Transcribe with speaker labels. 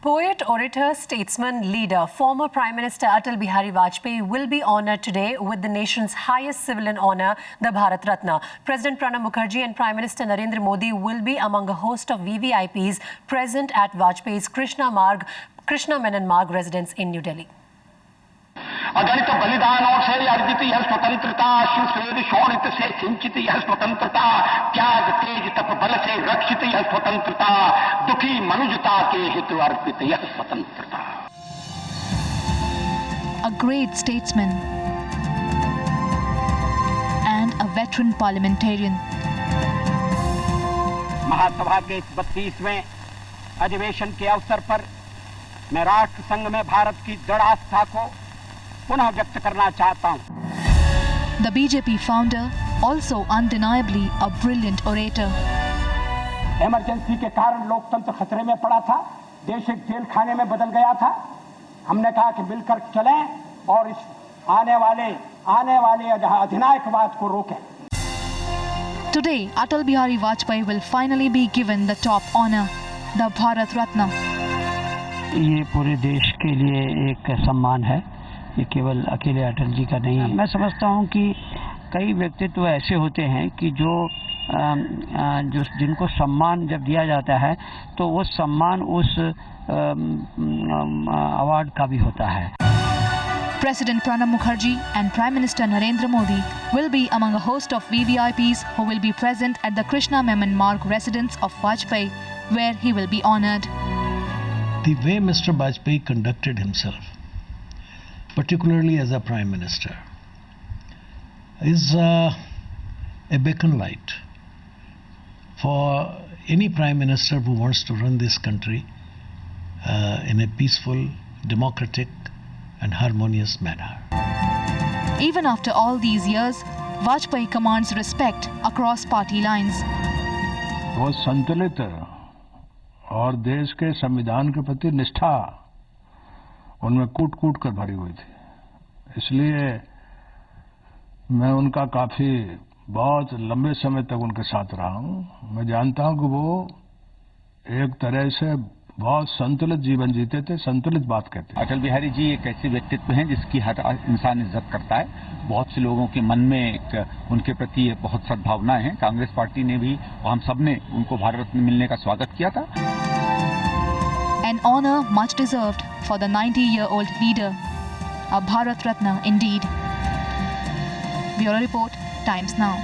Speaker 1: Poet, orator, statesman, leader, former Prime Minister Atal Bihari Vajpayee will be honoured today with the nation's highest civilian honour, the Bharat Ratna. President Pranab Mukherjee and Prime Minister Narendra Modi will be among a host of VVIPs present at Vajpayee's Krishna Menon Marg residence in New Delhi.
Speaker 2: अगणित बलिदानों से अर्जित यह स्वतंत्रता, शिवश्वेद शोणित से सिंचित यह स्वतंत्रता, त्याग तेज तप बल से रक्षित यह स्वतंत्रता, दुखी मनुजता के हित अर्पित यह स्वतंत्रता.
Speaker 3: A great statesman and a veteran parliamentarian.
Speaker 2: महासभा के 32वें अधिवेशन के अवसर पर मैं राष्ट्र संघ में भारत की दृढ़ आस्था को पुनः व्यक्त करना चाहता हूं.
Speaker 3: The BJP founder, also undeniably a brilliant orator.
Speaker 2: Emergency के कारण लोकतंत्र खतरे में पड़ा था, देश एक जेल खाने में बदल गया था. हमने कहा कि मिलकर चलें और इस आने वाले अधिनायकवाद को रोकें.
Speaker 3: Today, Atal Bihari Vajpayee will finally be given the top honor, the Bharat Ratna.
Speaker 4: ये पूरे देश के लिए एक सम्मान है, ये केवल अकेले अटल जी का नहीं है. मैं समझता हूँ कि कई व्यक्तित्व ऐसे होते हैं कि जो जिनको सम्मान जब दिया जाता है तो वो सम्मान उस अवार्ड का भी होता है.
Speaker 3: President Pranab Mukherjee and Prime Minister Narendra Modi will be among a host of VVIPs who will be present at the Krishna Menon Marg residence of Vajpayee, where he will be honoured.
Speaker 5: The way Mr. Vajpayee conducted himself, particularly as a Prime Minister, is a beacon light for any Prime Minister who wants to run this country in a peaceful, democratic and harmonious manner.
Speaker 3: Even after all these years, Vajpayee commands respect across party lines.
Speaker 6: वो संतुलित और देश के संविधान के प्रति निष्ठा उनमें कूट कर भरी हुई थी. इसलिए मैं उनका बहुत लंबे समय तक उनके साथ रहा हूं. मैं जानता हूं कि वो एक तरह से बहुत संतुलित जीवन जीते थे, संतुलित बात कहते थे.
Speaker 7: अटल बिहारी जी एक ऐसे व्यक्तित्व हैं जिसकी हर इंसान इज्जत करता है. बहुत से लोगों के मन में उनके प्रति बहुत सद्भावनाएं हैं. कांग्रेस पार्टी ने भी और हम सब ने उनको भारत रत्न मिलने का स्वागत किया था.
Speaker 3: An honor much deserved for the 90-year-old leader, a Bharat Ratna indeed. Bureau Report, Times Now.